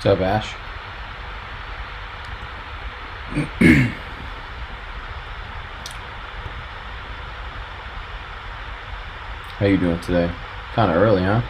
What's up, Ash? How you doing today? Kind of early, huh?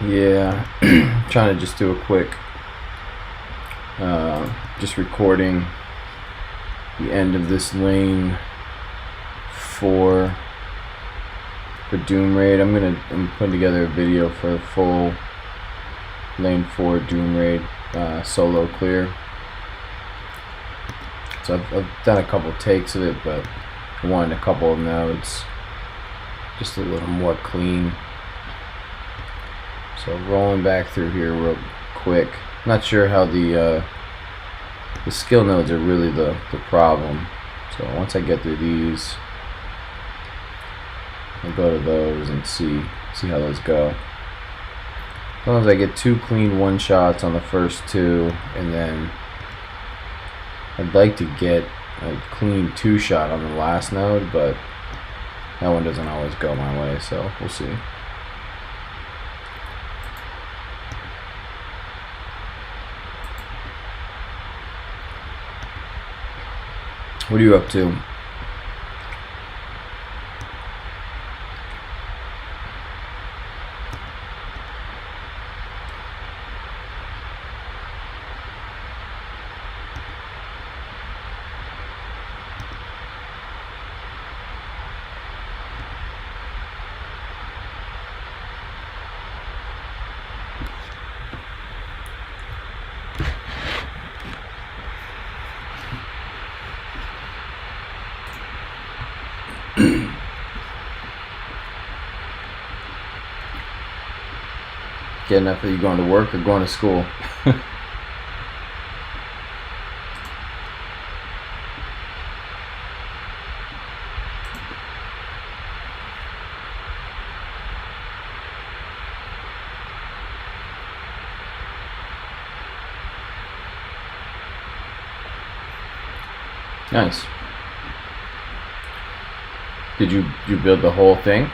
Yeah, trying to just do a quick, just recording the end of this lane for Doom Raid. I'm putting together a video for the full lane 4 Doom Raid solo clear. So I've done a couple takes of it, but I wanted a couple of nodes, just a little more clean. So rolling back through here real quick. Not sure how the skill nodes are really the problem. So once I get through these, I'll go to those and see how those go. As long as I get 2 clean one shots on the first 2, and then I'd like to get a clean 2 shot on the last node, but that one doesn't always go my way, so we'll see. What are you up to? Getting up, are you going to work or going to school? Nice. Did you build the whole thing?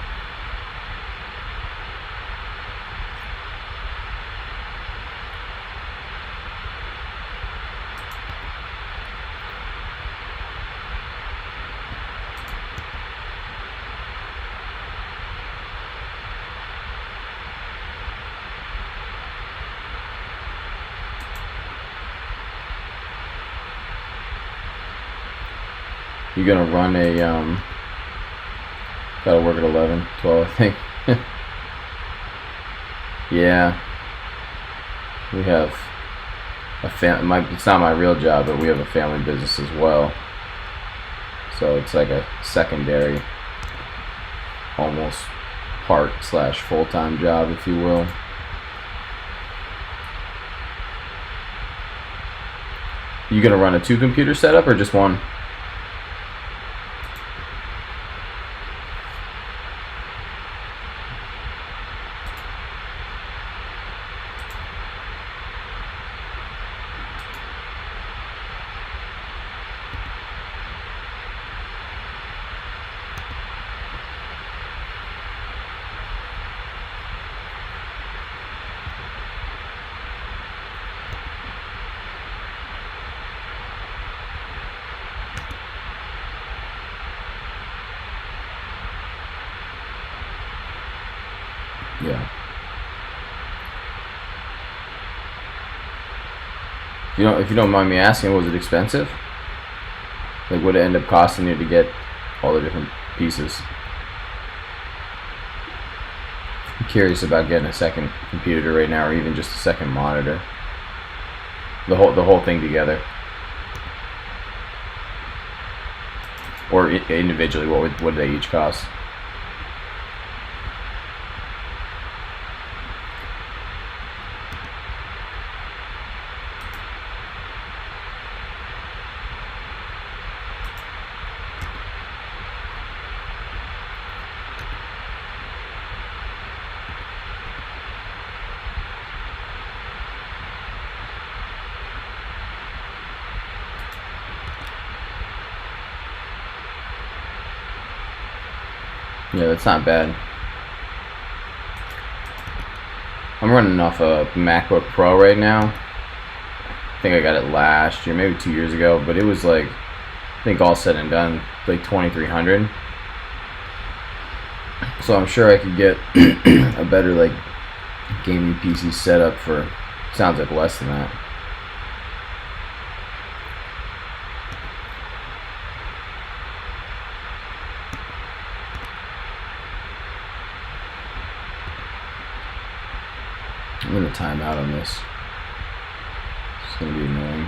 You gonna run a gotta work at 11, 12, I think. Yeah, we have a it's not my real job, but we have a family business as well. So it's like a secondary, almost part/full-time job, if you will. You gonna run a 2-computer setup or just one? Yeah. If you don't mind me asking, was it expensive? Like, would it end up costing you to get all the different pieces? I'm curious about getting a second computer right now, or even just a second monitor. The whole thing together, or individually. What would they each cost? Yeah, that's not bad. I'm running off a MacBook Pro right now. I think I got it last year, maybe 2 years ago, but it was like, I think all said and done, like 2,300. So I'm sure I could get a better like gaming PC setup for, sounds like less than that. I'm gonna time out on this. It's gonna be annoying.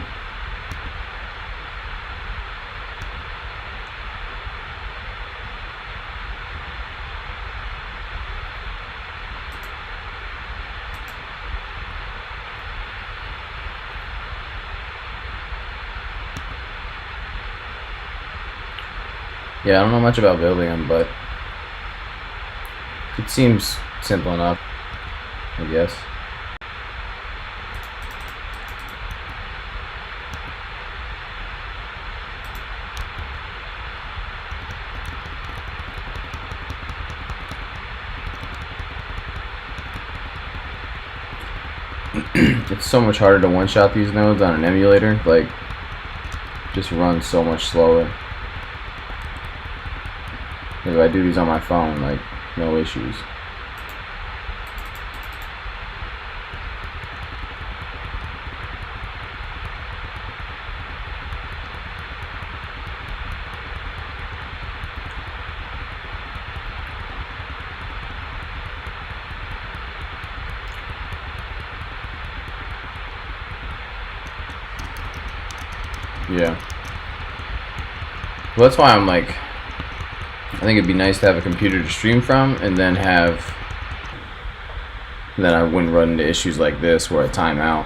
Yeah, I don't know much about building them, but it seems simple enough, I guess. It's so much harder to one-shot these nodes on an emulator. Like, just runs so much slower. If I do these on my phone, like, no issues. Yeah. Well, that's why I'm like, I think it'd be nice to have a computer to stream from, and then have And then I wouldn't run into issues like this where I time out.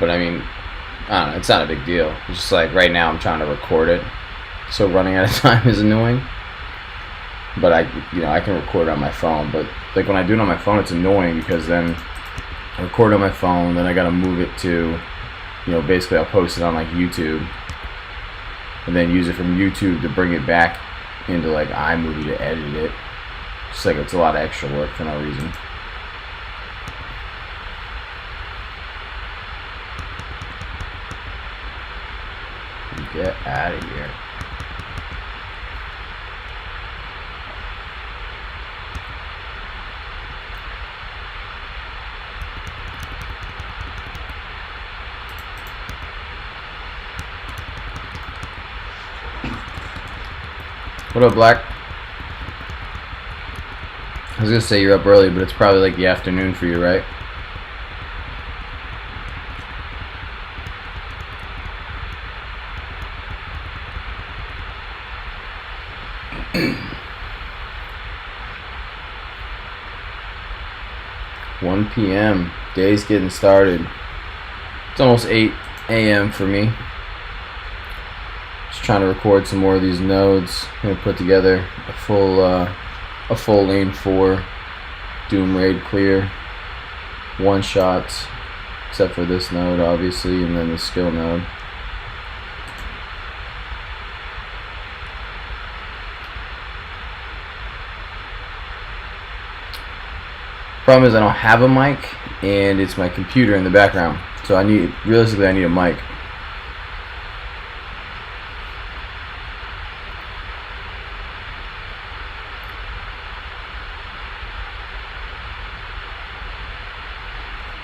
But I mean, I don't know, it's not a big deal. It's just like right now I'm trying to record it, so running out of time is annoying. But I can record it on my phone. But like when I do it on my phone, it's annoying because then I record it on my phone, then I gotta move it to, basically I'll post it on like YouTube, and then use it from YouTube to bring it back into like iMovie to edit it. Just like it's a lot of extra work for no reason. Get out of here. What up, Black? I was gonna say you're up early, but it's probably like the afternoon for you, right? (1 p.m. Day's getting started. It's almost 8 a.m. for me. Just trying to record some more of these nodes. I'm gonna put together a full lane 4 Doom Raid clear, one shots, except for this node obviously, and then the skill node. Problem is I don't have a mic, and it's my computer in the background. So realistically I need a mic.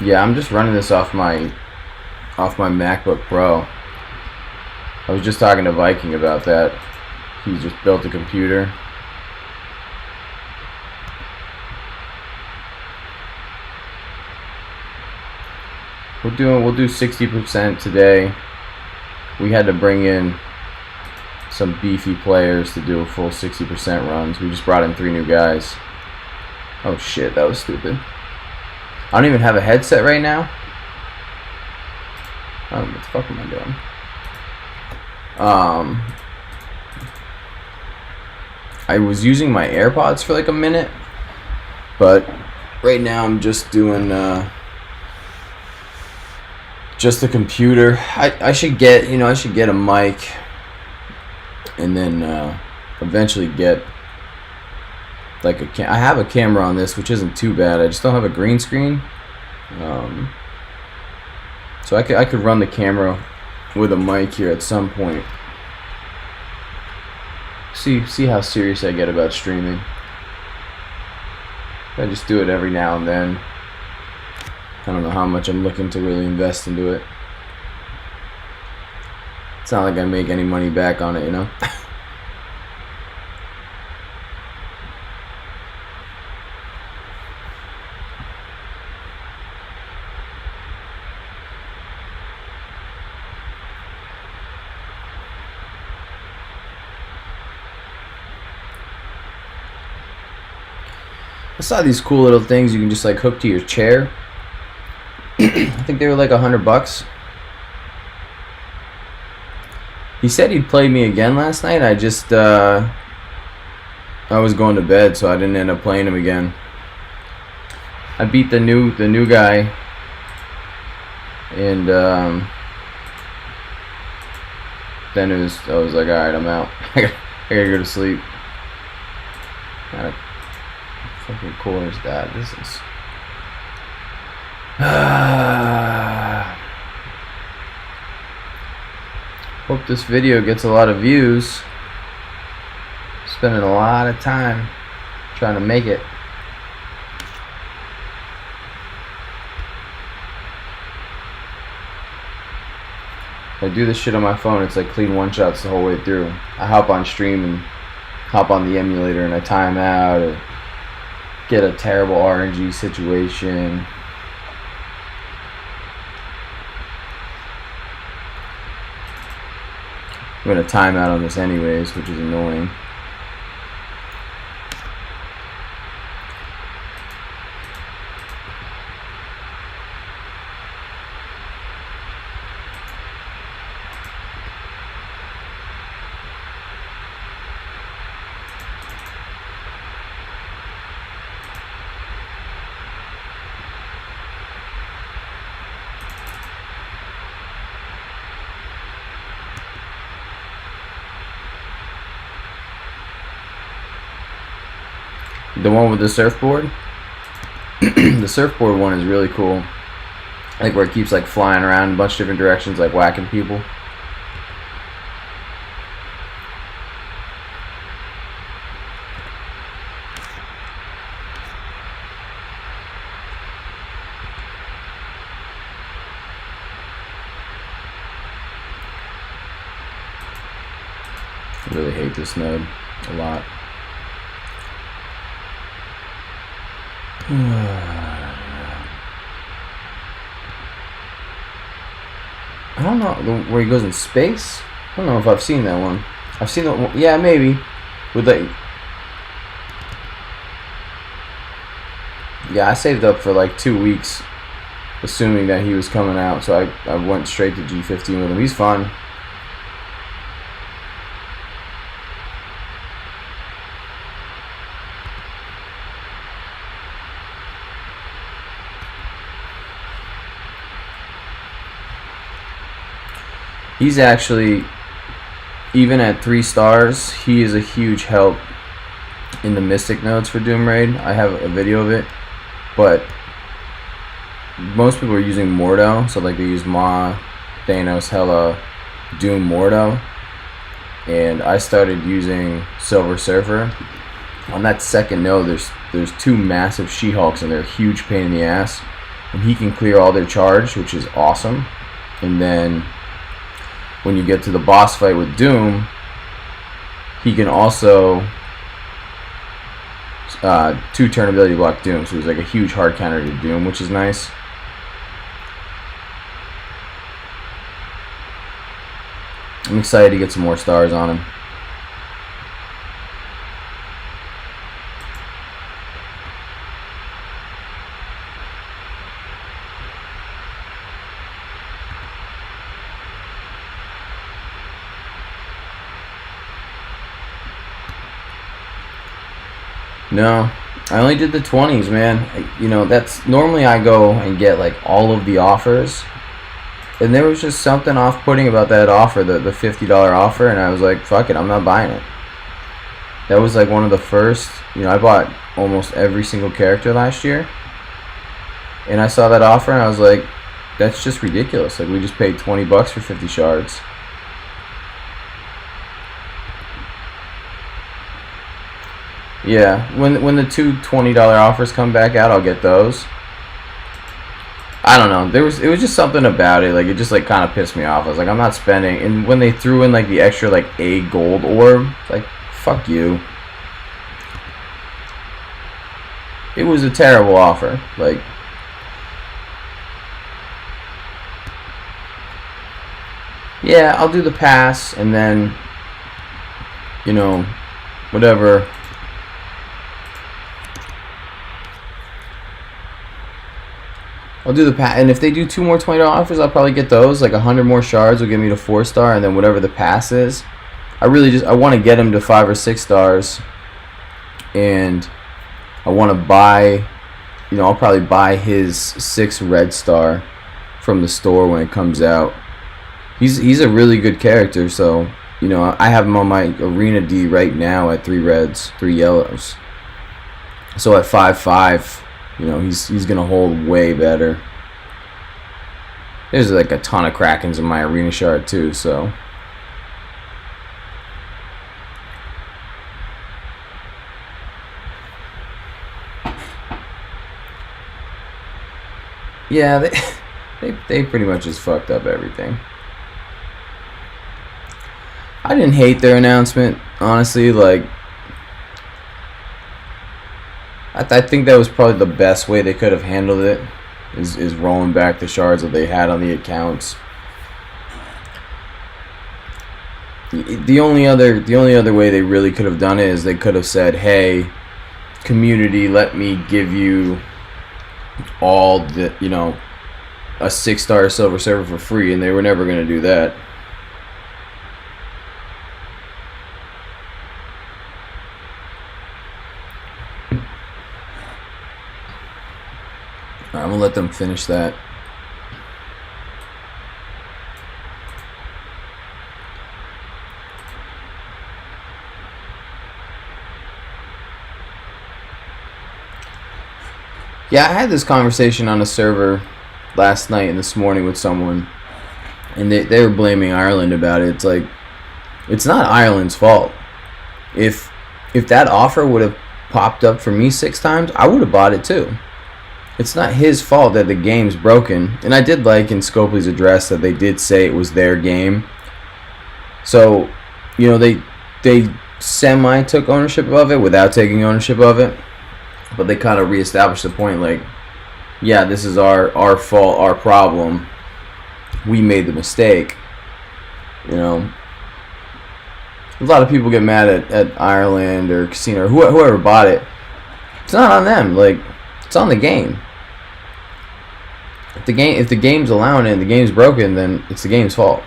Yeah, I'm just running this off my MacBook Pro. I was just talking to Viking about that. He just built a computer. We'll do 60% today. We had to bring in some beefy players to do a full 60% runs. We just brought in 3 new guys. Oh shit, that was stupid. I don't even have a headset right now. What the fuck am I doing? I was using my AirPods for like a minute, but right now I'm just doing just the computer. I should get a mic, and then eventually get like I have a camera on this, which isn't too bad. I just don't have a green screen, so I could run the camera with a mic here at some point. See how serious I get about streaming. I just do it every now and then. I don't know how much I'm looking to really invest into it. It's not like I make any money back on it, you know? I saw these cool little things you can just like hook to your chair. I think they were like $100. He said he'd play me again last night. I just I was going to bed, so I didn't end up playing him again. I beat the new guy, and then I was like, all right, I'm out. I gotta go to sleep. How fucking cool is that? This is. Hope this video gets a lot of views. Spending a lot of time trying to make it. I do this shit on my phone, it's like clean one shots the whole way through. I hop on stream and hop on the emulator and I time out or get a terrible RNG situation. I'm gonna time out on this anyways, which is annoying. The one with the surfboard? The surfboard one is really cool. Like where it keeps like flying around in a bunch of different directions, like whacking people. I really hate this node a lot. I don't know where he goes in space. I don't know if I've seen that one. I've seen that one. Yeah, maybe. With like, yeah, I saved up for like 2 weeks, assuming that he was coming out. So I went straight to G15 with him. He's fun. He's actually, even at 3 stars, he is a huge help in the Mystic nodes for Doom Raid. I have a video of it, but most people are using Mordo, so like they use Ma, Thanos, Hela, Doom, Mordo, and I started using Silver Surfer. On that second node, there's 2 massive She-Hulks, and they're a huge pain in the ass, and he can clear all their charge, which is awesome. And then when you get to the boss fight with Doom, he can also 2-turn ability block Doom, so he's like a huge hard counter to Doom, which is nice. I'm excited to get some more stars on him. No, I only did the 20s, man. You know, that's normally I go and get like all of the offers, and there was just something off-putting about that offer, the $50 offer, and I was like, fuck it, I'm not buying it. That was like one of the first, you know, I bought almost every single character last year, and I saw that offer and I was like, that's just ridiculous. Like, we just paid 20 bucks for 50 shards. Yeah, when the 2 $20 offers come back out, I'll get those. I don't know. It was just something about it. Like, it just like kind of pissed me off. I was like, I'm not spending. And when they threw in like the extra like a gold orb, it's like, fuck you. It was a terrible offer. Like, yeah, I'll do the pass and then, you know, whatever. I'll do the pass, and if they do 2 more $20 offers, I'll probably get those. Like 100 more shards will get me to 4-star, and then whatever the pass is. I want to get him to 5 or 6 stars, and I want to buy, you know, I'll probably buy his 6 red star from the store when it comes out. He's a really good character, so, you know, I have him on my arena D right now at 3 reds, 3 yellows. So at 5/5. You know, he's gonna hold way better. There's like a ton of Krakens in my arena shard too, so. Yeah, they pretty much just fucked up everything. I didn't hate their announcement, honestly. Like, I think that was probably the best way they could have handled it, is rolling back the shards that they had on the accounts. The only other way they really could have done it is they could have said, "Hey, community, let me give you all the, a 6-star silver server for free," and they were never going to do that. Alright, I'm going to let them finish that. Yeah, I had this conversation on a server last night and this morning with someone, and they were blaming Ireland about it. It's like, it's not Ireland's fault. If that offer would have popped up for me 6 times, I would have bought it too. It's not his fault that the game's broken. And I did like in Scopely's address that they did say it was their game. So, they semi took ownership of it without taking ownership of it. But they kind of reestablished the point, like, yeah, this is our fault, our problem. We made the mistake. A lot of people get mad at Ireland or Casino or whoever bought it. It's not on them. Like, it's on the game. If the game's allowing it and the game's broken, then it's the game's fault.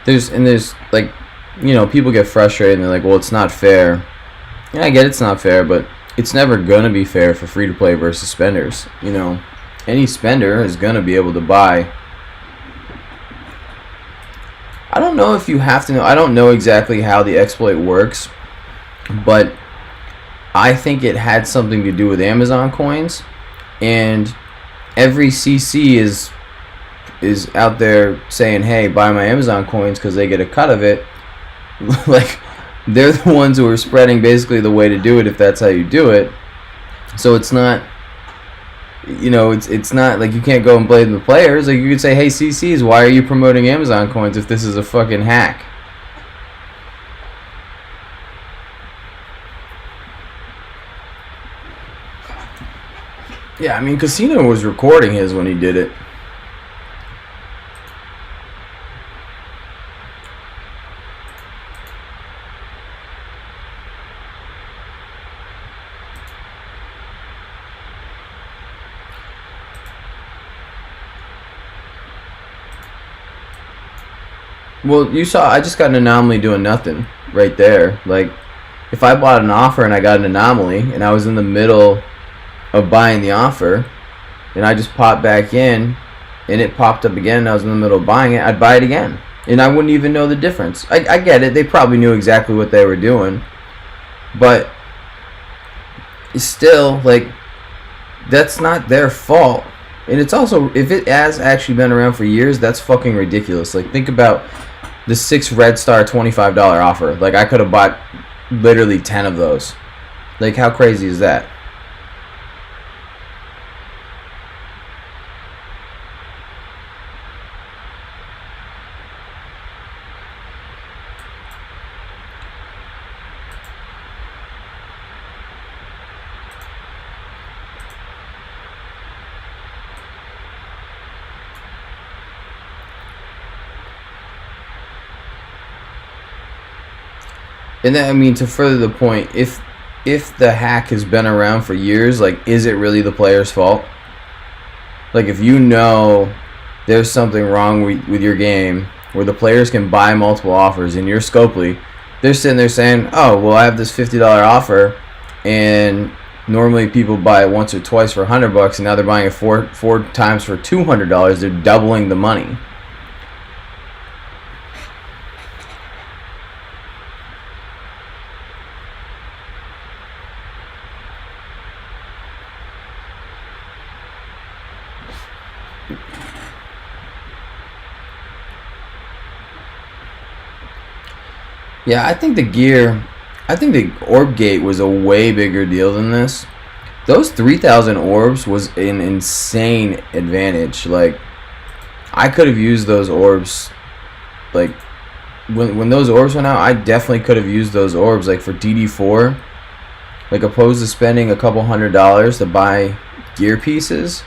There's like, people get frustrated and they're like, well, it's not fair. Yeah, I get it's not fair, but it's never gonna be fair for free to play versus spenders. Any spender is gonna be able to buy. I don't know if you have to know. I don't know exactly how the exploit works, but I think it had something to do with Amazon coins, and every CC is out there saying, hey, buy my Amazon coins because they get a cut of it. Like, they're the ones who are spreading basically the way to do it if that's how you do it. So it's not, it's not like you can't go and blame the players. Like, you could say, hey, CCs, why are you promoting Amazon coins if this is a fucking hack? Yeah, I mean, Casino was recording his when he did it. Well, you saw, I just got an anomaly doing nothing right there. Like, if I bought an offer and I got an anomaly and I was in the middle of buying the offer and I just popped back in and it popped up again and I was in the middle of buying it, I'd buy it again. And I wouldn't even know the difference. I get it. They probably knew exactly what they were doing. But it's still, like, that's not their fault. And it's also, if it has actually been around for years, that's fucking ridiculous. Like, think about the 6 Red Star $25 offer. Like, I could have bought literally 10 of those. Like, how crazy is that? And then, I mean, to further the point, if the hack has been around for years, like, is it really the player's fault? Like, if you know there's something wrong with your game where the players can buy multiple offers and you're Scopely, they're sitting there saying, oh, well, I have this $50 offer and normally people buy it once or twice for $100 and now they're buying it four times for $200. They're doubling the money. Yeah, I think the orb gate was a way bigger deal than this. Those 3,000 orbs was an insane advantage. Like, I could have used those orbs, like, when those orbs went out, I definitely could have used those orbs, like, for DD4. Like, opposed to spending a couple $100s to buy gear pieces,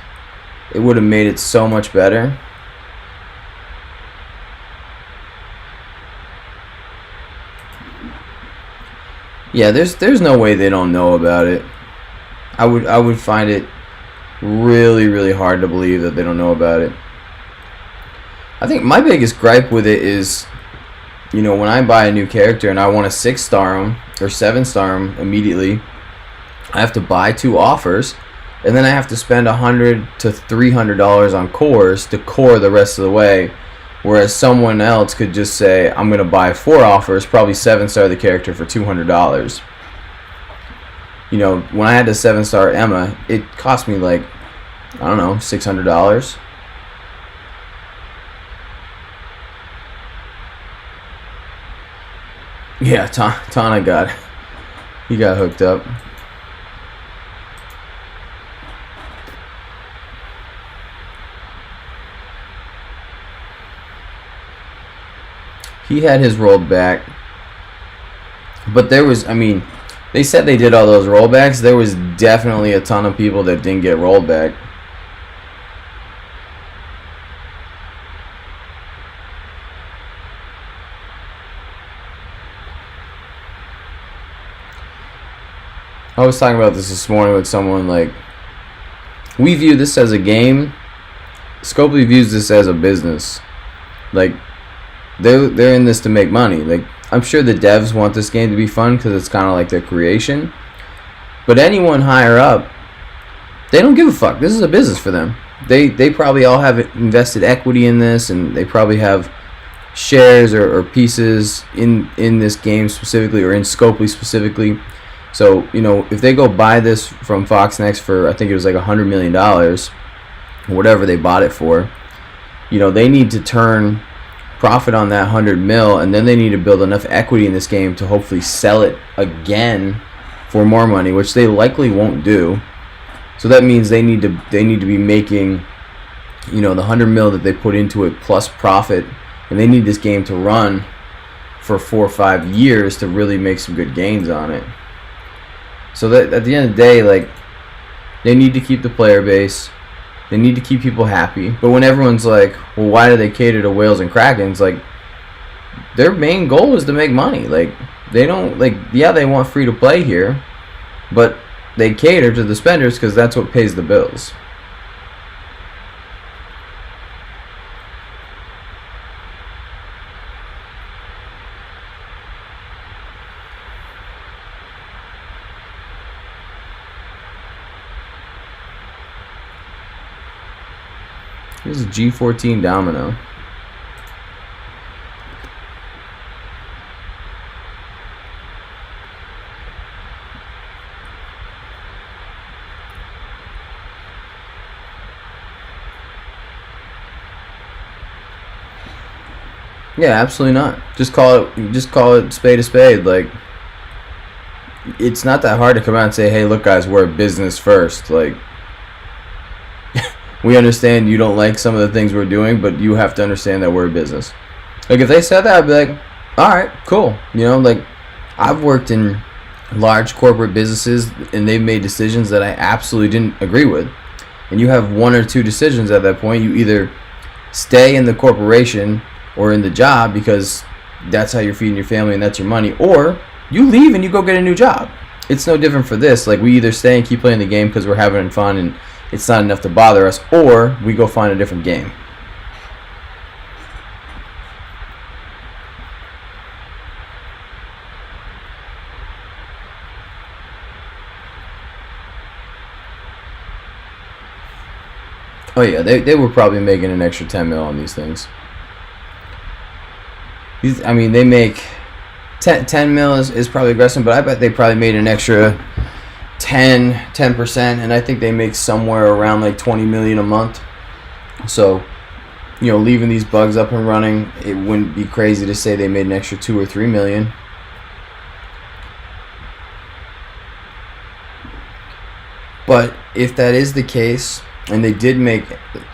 it would have made it so much better. Yeah, there's no way they don't know about it. I would find it really, really hard to believe that they don't know about it. I think my biggest gripe with it is, when I buy a new character and I want to 6-star him or 7-star him immediately, I have to buy 2 offers, and then I have to spend $100 to $300 on cores to core the rest of the way. Whereas someone else could just say, I'm going to buy 4 offers, probably 7-star the character for $200. When I had to 7-star Emma, it cost me like, I don't know, $600. Yeah, Tana got hooked up. He had his rolled back, but there was, they said they did all those rollbacks. There was definitely a ton of people that didn't get rolled back. I was talking about this morning with someone, like, we view this as a game. Scopely views this as a business. Like, they're in this to make money. Like, I'm sure the devs want this game to be fun because it's kind of like their creation. But anyone higher up, they don't give a fuck. This is a business for them. They probably all have invested equity in this, and they probably have shares or pieces in this game specifically, or in Scopely specifically. So, if they go buy this from Foxnext for, I think it was like $100 million, whatever they bought it for, they need to turn profit on that 100 mil, and then they need to build enough equity in this game to hopefully sell it again for more money, which they likely won't do. So that means they need to be making, the 100 mil that they put into it plus profit, and they need this game to run for 4 or 5 years to really make some good gains on it. So that at the end of the day, like, they need to keep the player base. They need to keep people happy. But when everyone's like, well, why do they cater to whales and krakens? Like, their main goal is to make money. Like, they don't, like, yeah, they want free to play here, but they cater to the spenders because that's what pays the bills. This is G14 Domino. Yeah, absolutely not. Just call it spade a spade. Like, it's not that hard to come out and say, hey, look, guys, we're a business first. Like, we understand you don't like some of the things we're doing, but you have to understand that we're a business. Like, if they said that, I'd be like, all right, cool. Like, I've worked in large corporate businesses, and they've made decisions that I absolutely didn't agree with. And you have 1 or 2 decisions at that point. You either stay in the corporation or in the job because that's how you're feeding your family and that's your money, or you leave and you go get a new job. It's no different for this. Like, we either stay and keep playing the game because we're having fun and it's not enough to bother us, or we go find a different game. Oh yeah, they were probably making an extra 10 mil on these things. They make 10 mil is probably aggressive, but I bet they probably made an extra 10%, and I think they make somewhere around like 20 million a month. So, leaving these bugs up and running, it wouldn't be crazy to say they made an extra 2 or 3 million. But if that is the case, and they did make,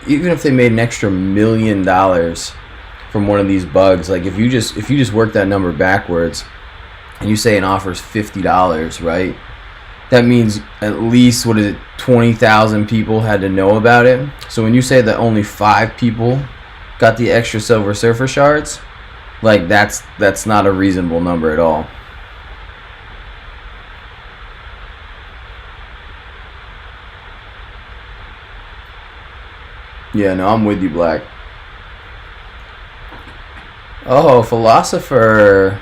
even if they made an extra $1 million from one of these bugs, like if you just work that number backwards, and you say an offer's $50, right? That means at least, what is it, 20,000 people had to know about it. So when you say that only 5 people got the extra Silver Surfer shards, like that's not a reasonable number at all. Yeah, no, I'm with you, Black. Oh, Philosopher.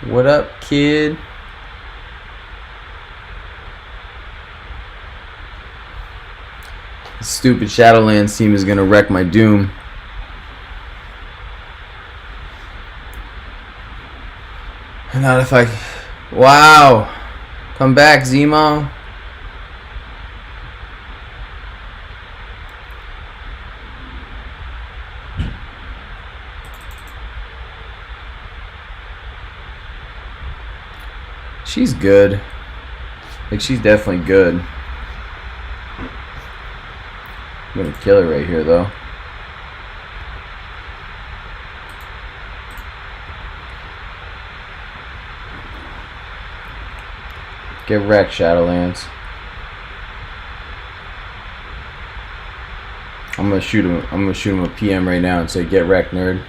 What up, kid? This stupid Shadowlands team is gonna wreck my Doom. Not if I... Wow. Come back, Zemo. She's good. Like, she's definitely good. I'm gonna kill her right here, though. Get wrecked, Shadowlands. I'm gonna shoot him a PM right now and say, "Get wrecked, nerd."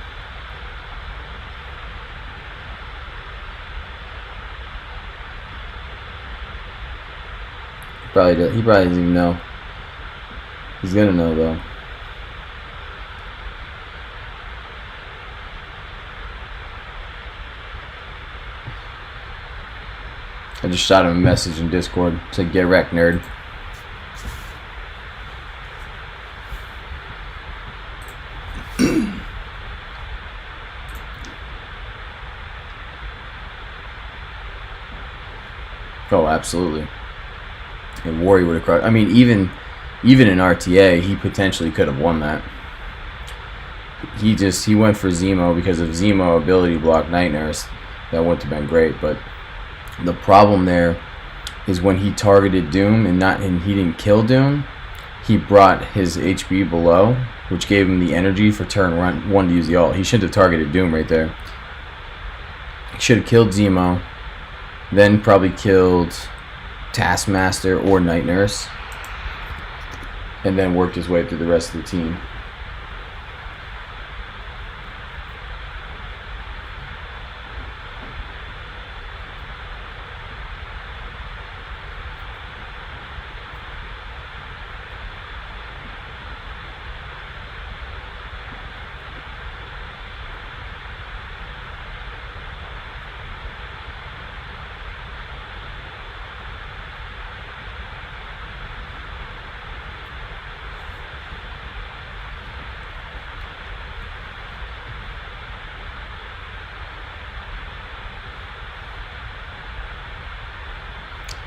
He probably doesn't even know. He's gonna know though. I just shot him a message in Discord. Said, "Get wrecked, nerd." Oh, absolutely. And Warrior would have crushed. I mean, even in RTA, he potentially could have won that. He went for Zemo because of Zemo ability block Night Nurse. That wouldn't have been great, but the problem there is when he targeted Doom and he didn't kill Doom, he brought his HP below, which gave him the energy for turn 1 to use the ult. He shouldn't have targeted Doom right there. He should have killed Zemo, then probably killed Taskmaster or Night Nurse, and then worked his way through the rest of the team.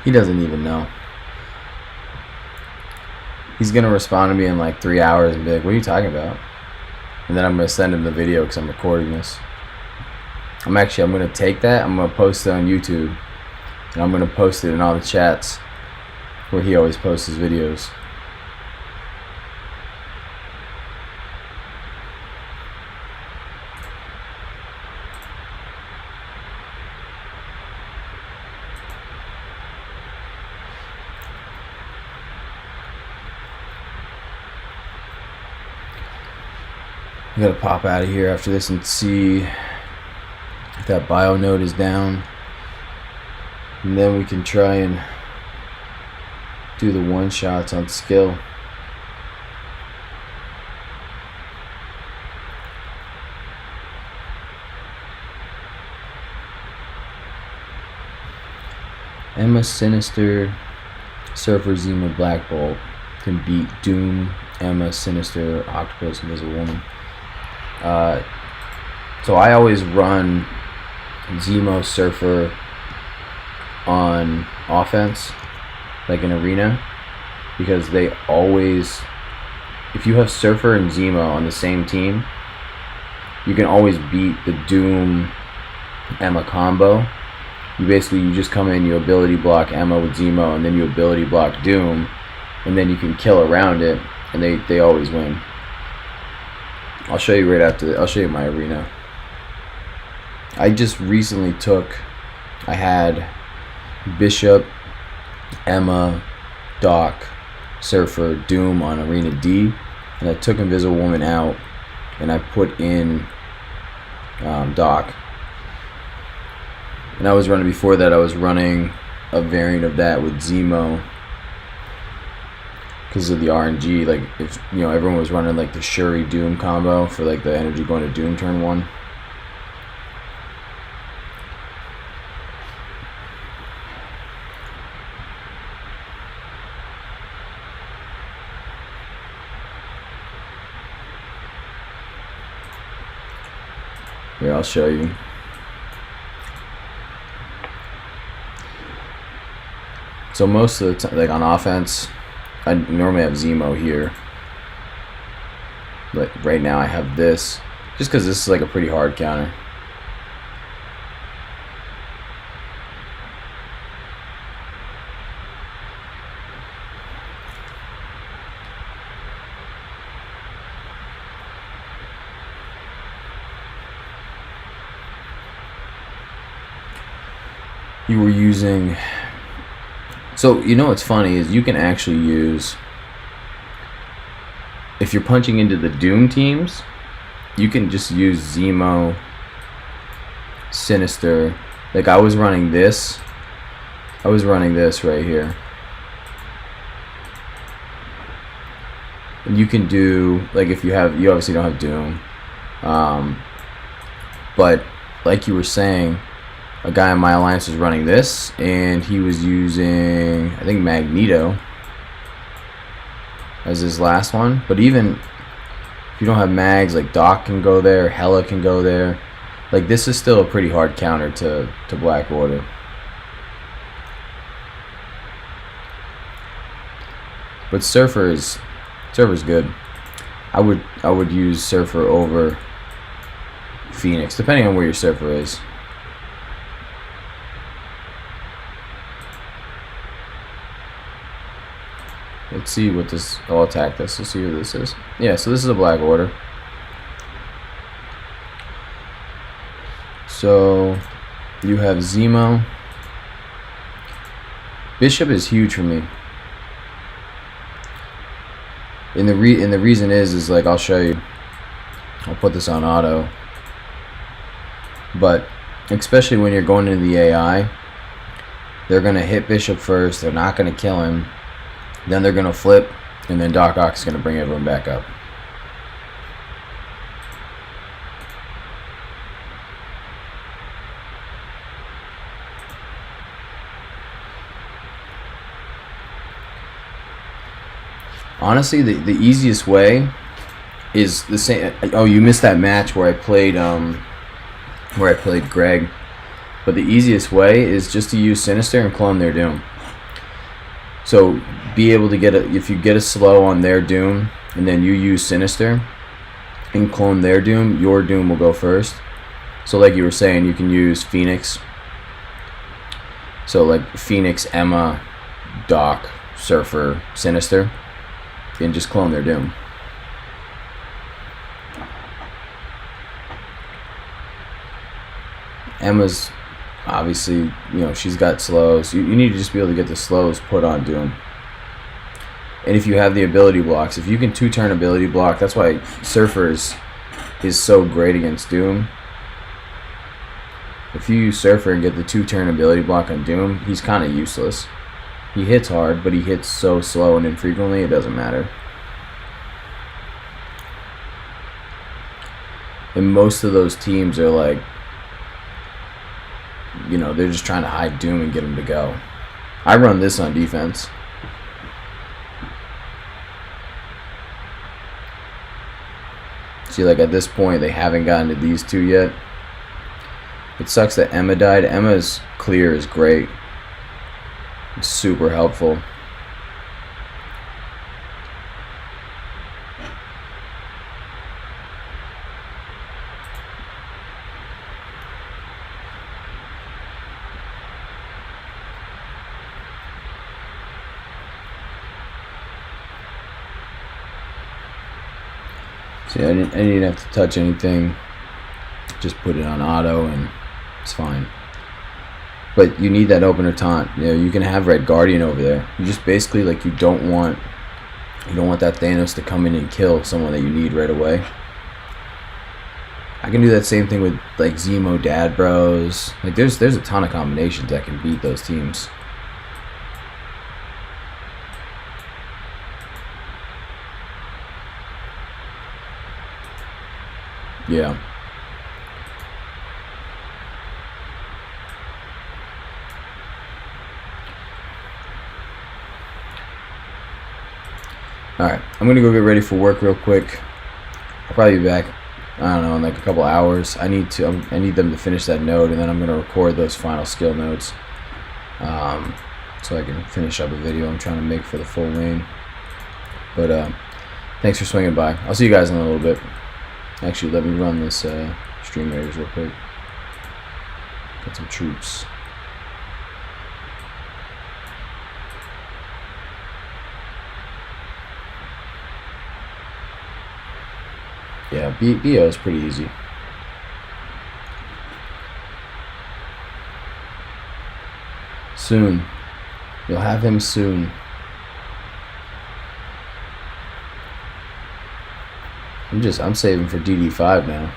He doesn't even know. He's going to respond to me in like 3 hours and be like, "What are you talking about?" And then I'm going to send him the video because I'm recording this. I'm going to take that, I'm going to post it on YouTube, and I'm going to post it in all the chats where he always posts his videos. I gotta pop out of here after this and see if that bio node is down, and then we can try and do the one shots on skill. Emma, Sinister, Surfer, Zemo, Black Bolt can beat Doom, Emma, Sinister, Octopus, Invisible Woman. So I always run Zemo, Surfer on offense, like an arena, because they always, if you have Surfer and Zemo on the same team, you can always beat the Doom Emma combo. You just come in, you ability block Emma with Zemo, and then you ability block Doom, and then you can kill around it, and they always win. I'll show you right after. I'll show you my arena. I just recently I had Bishop, Emma, Doc, Surfer, Doom on Arena D, and I took Invisible Woman out, and I put in Doc. And I was running, before that, I was running a variant of that with Zemo, because of the RNG. Like, if everyone was running like the Shuri Doom combo for like the energy going to Doom turn 1. Here, I'll show you. So most of the time, like on offense, I normally have Zemo here. But right now I have this, just because this is like a pretty hard counter. You were using... So, what's funny is you can actually use... If you're punching into the Doom teams, you can just use Zemo, Sinister. Like, I was running this. I was running this right here. And you can do... Like, if you obviously don't have Doom. But, like you were saying... A guy in my alliance was running this, and he was using, I think, Magneto as his last one. But even if you don't have mags, like Doc can go there, Hela can go there. Like, this is still a pretty hard counter to Black Order. But Surfer's good. I would use Surfer over Phoenix, depending on where your Surfer is. Let's see what this... I'll attack this. Let's see who this is. Yeah, so this is a Black Order. So, you have Zemo. Bishop is huge for me. And the reason is like, I'll show you. I'll put this on auto. But, especially when you're going into the AI, they're going to hit Bishop first. They're not going to kill him. Then they're going to flip, and then Doc Ock is going to bring everyone back up. Honestly, the easiest way is the same. Oh, you missed that match where I played Greg. But the easiest way is just to use Sinister and clone their Doom. So be able to if you get a slow on their Doom and then you use Sinister and clone their Doom, your Doom will go first. So like you were saying, you can use Phoenix. So like Phoenix, Emma, Doc, Surfer, Sinister, and just clone their Doom. Emma's obviously, she's got slows. You need to just be able to get the slows put on Doom. And if you have the ability blocks, if you can 2-turn ability block, that's why Surfer is so great against Doom. If you use Surfer and get the 2-turn ability block on Doom, he's kind of useless. He hits hard, but he hits so slow and infrequently, it doesn't matter. And most of those teams are like, they're just trying to hide Doom and get him to go. I run this on defense. See, like at this point, they haven't gotten to these two yet. It sucks that Emma died. Emma's clear is great. It's super helpful. See, I didn't even have to touch anything. Just put it on auto and it's fine. But you need that opener taunt. You know, you can have Red Guardian over there. You just basically, like, you don't want that Thanos to come in and kill someone that you need right away. I can do that same thing with like Zemo Dad Bros. Like there's a ton of combinations that can beat those teams. Yeah. Alright, I'm gonna go get ready for work real quick. I'll probably be back, I don't know, in like a couple hours. I need them to finish that node, and then I'm gonna record those final skill nodes, so I can finish up a video I'm trying to make for the full lane. But thanks for swinging by. I'll see you guys in a little bit. Actually, let me run this Stream Raiders real quick. Get some troops. Yeah, BO is pretty easy. Soon. You'll have him soon. I'm saving for DD5 now.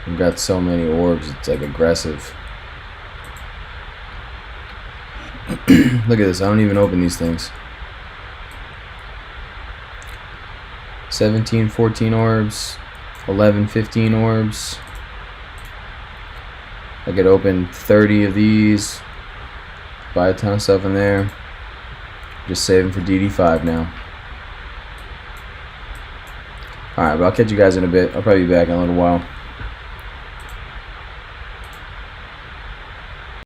I've got so many orbs, it's like aggressive. Look at this, I don't even open these things. 17, 14 orbs, 11, 15 orbs. I could open 30 of these, buy a ton of stuff in there. Just saving for DD5 now. Alright, but I'll catch you guys in a bit. I'll probably be back in a little while.